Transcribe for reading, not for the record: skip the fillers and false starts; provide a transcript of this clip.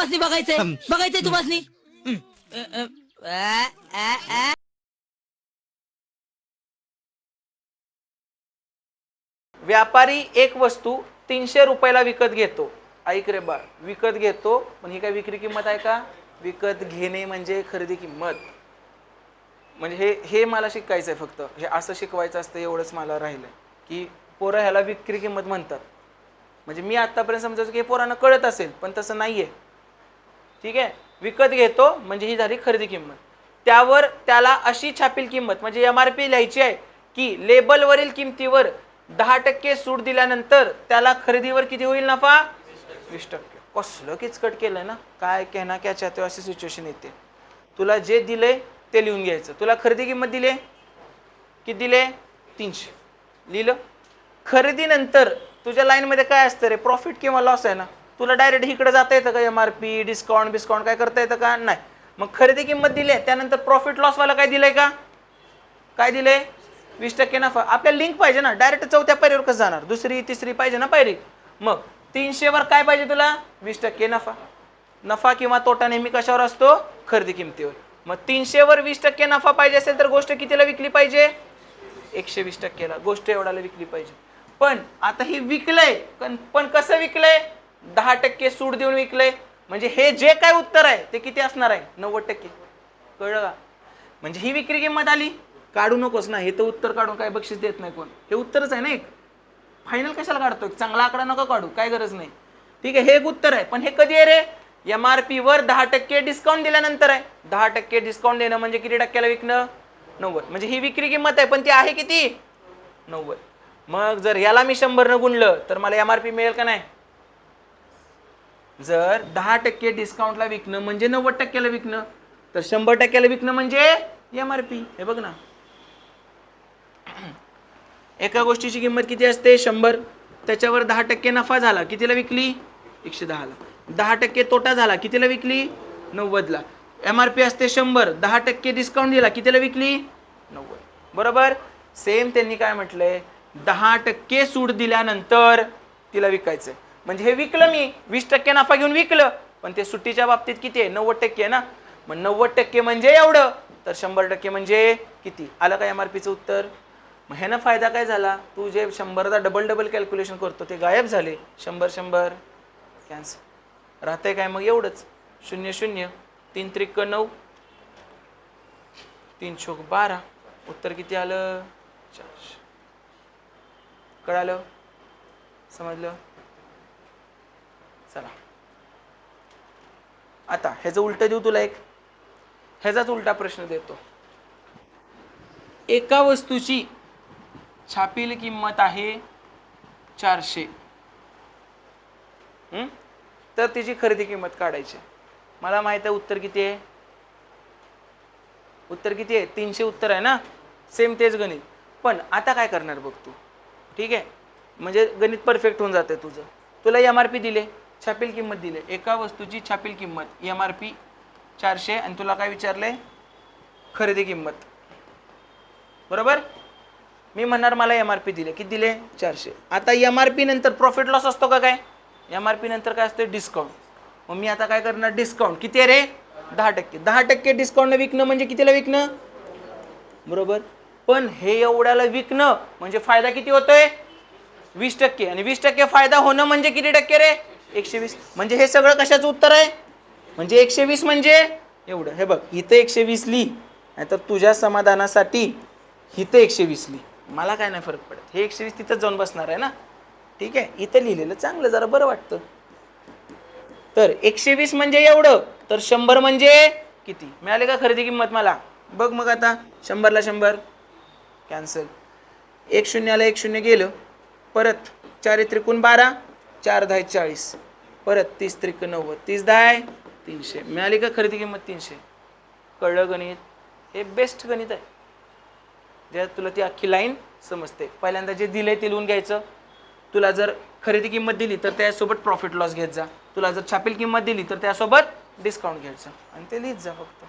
तुम्हाला बघायचंय बघायचंय तुम्हाला. व्यापारी एक वस्तू 300 रुपयाला विकत घेतो. ऐक रे बाळ, विकत घेतो, पण ही काय विक्री किंमत आहे का? विकत घेणे म्हणजे खरेदी किंमत. म्हणजे हे मला शिकायचं आहे, फक्त हे असं शिकवायचं असतं, एवढंच मला राहिलंय की पोरं ह्याला विक्री किंमत म्हणतात. म्हणजे मी आतापर्यंत समजायचं की हे पोरांना कळत असेल, पण तसं नाहीये. ठीक आहे, विकत घेतो म्हणजे ही झाली खरेदी किंमत. त्यावर त्याला अशी छापील किंमत म्हणजे MRP लिहायची आहे की लेबलवरील किमतीवर 10% सूट दिल्यानंतर त्याला खरेदीवर किती होईल नफा? 20%. कसलं किचकट केलंय ना, काय कहना क्या चाहते हो अशी सिच्युएशन येते. तुला जे दिले ते लिहून घ्यायचं. तुला खरेदी किंमत दिले, किती दिले? 300. लिहिलं. खरेदीनंतर तुझ्या लाईन मध्ये काय असतं रे? प्रॉफिट किंवा लॉस आहे ना. तुला डायरेक्ट इकडे जाता येतं का? MRP डिस्काउंट काय करता येतं का? नाही. मग खरेदी किंमत दिली, त्यानंतर प्रॉफिट लॉस वाला काय दिलंय का? काय दिलंय? 20% नफा. आपल्याला लिंक पाहिजे ना, डायरेक्ट चौथ्या पायरीवर कसं जाणार? दुसरी तिसरी पाहिजे ना पायरी. मग 300 वर काय पाहिजे तुला? 20% नफा. नफा किंवा तोटा नेहमी कशावर असतो? खरेदी किमतीवर. मग 300 वर 20% नफा पाहिजे असेल तर गोष्ट कितीला विकली पाहिजे? 120%ला. गोष्ट एवढ्याला विकली पाहिजे. पण आता ही विकलंय, पण कसं विकलंय? 10% सूट देऊन विकलंय. म्हणजे हे जे काय उत्तर आहे ते किती असणार आहे? 90%. कळलं का? म्हणजे ही विक्री किंमत आली. काढू नकोस ना, हे तर उत्तर काढून काय बक्षीस देत नाही कोण. हे उत्तरच आहे ना एक. फायनल कशाला काढतोय? चांगला आकडा नको काढू, काय गरज नाही. ठीक आहे, हे एक उत्तर आहे. पण हे कधी आहे रे? MRP वर 10% डिस्काउंट दिल्यानंतर आहे. 10% डिस्काउंट देणं म्हणजे किती टक्क्याला विकणं? 90. म्हणजे ही विक्री किंमत आहे, पण ती आहे किती? 90. मग जर याला मी 100 न गुणलं तर मला MRP मिळेल का नाही? जर 10% डिस्काउंटला विकणं म्हणजे 90%ला विकणं, तर 100%ला विकणं म्हणजे MRP. हे बघ ना, एका गोष्टीची किंमत किती असते? 100. त्याच्यावर 10% नफा झाला, कितीला विकली? 110ला. 10% तोटा झाला, कितीला विकली? 90ला. MRP असते 100, 10% डिस्काउंट दिला, कितीला विकली? 90. बरोबर. सेम त्यांनी काय म्हटलंय? 10% सूट दिल्यानंतर तिला विकायचंय. म्हणजे हे विकलं मी, 20% नफा घेऊन विकलं, पण ते सुट्टीच्या बाबतीत किती आहे? 90% आहे ना. मग 90% म्हणजे एवढं, तर 100% म्हणजे किती? आलं का MRPचं उत्तर? मग ह्यानं फायदा काय झाला? तू जे 100दा डबल कॅल्क्युलेशन करतो ते गायब झाले. 100 कॅन्सल. राहतंय काय मग? एवढंच. 0 0 3 त्रिक 9 3 चोक 12. उत्तर किती आलं? 400. कळालं? समजलं? चला, आता ह्याचं उलट देऊ तुला एक. ह्याचाच उलटा प्रश्न देतो. एका वस्तूची छापील किंमत आहे 400, तर तिची खरेदी किंमत काढायची. मला माहित आहे उत्तर किती आहे. उत्तर किती आहे? 300 उत्तर आहे ना. सेम तेच गणित. पण आता काय करणार बघ तू. ठीक आहे, म्हणजे गणित परफेक्ट होऊन जाते तुझं. तुला MRP दिले, छापील किंमत दिले. एका वस्तूची छापील किंमत MRP 400 आणि तुला काय विचारलंय? खरेदी किंमत. बरोबर. मी म्हणणार मला MRP दिले, किती दिले? 400. आता MRP नंतर प्रॉफिट लॉस असतो का काय? MRP नंतर काय असते? डिस्काउंट. मग मी आता काय करणार? डिस्काउंट किती आहे रे? 10%. 10% डिस्काउंट विकणं म्हणजे कितीला विकणं? बरोबर. पण हे एवढ्याला विकणं म्हणजे फायदा किती होतोय? 20%. आणि 20% फायदा होणं म्हणजे किती टक्के रे? 120. म्हणजे हे सगळं कशाचं उत्तर आहे? म्हणजे 120 म्हणजे एवढं. हे बघ, इथं 120 लिही, नाहीतर तुझ्या समाधानासाठी इथं 120 लिही. मला काय नाही फरक पडत. हे 120 तिथं जाऊन बसणार आहे ना. ठीक आहे, इथं लिहिलेलं चांगलं, जरा बरं वाटतं. तर 120 म्हणजे एवढं, तर 100 म्हणजे किती? मिळाले का खरेदी किंमत मला? बघ मग आता. 100ला 100 कॅन्सल. 1 शून्याला 1 शून्य गेलं. परत 4 त्रिकोण 12, 4 10 40, परत 30 त्रिक 90, 30 10 300. मिळाली का खरेदी किंमत? 300. कळलं गणित? हे बेस्ट गणित आहे, ज्यात तुला ती अख्खी लाईन समजते. पहिल्यांदा जे दिलंय ते लिहून घ्यायचं. तुला जर खरेदी किंमत दिली तर त्यासोबत प्रॉफिट लॉस घेत जा. तुला जर छापील किंमत दिली तर त्यासोबत डिस्काउंट घ्यायचं आणि ते लिहित जा फक्त.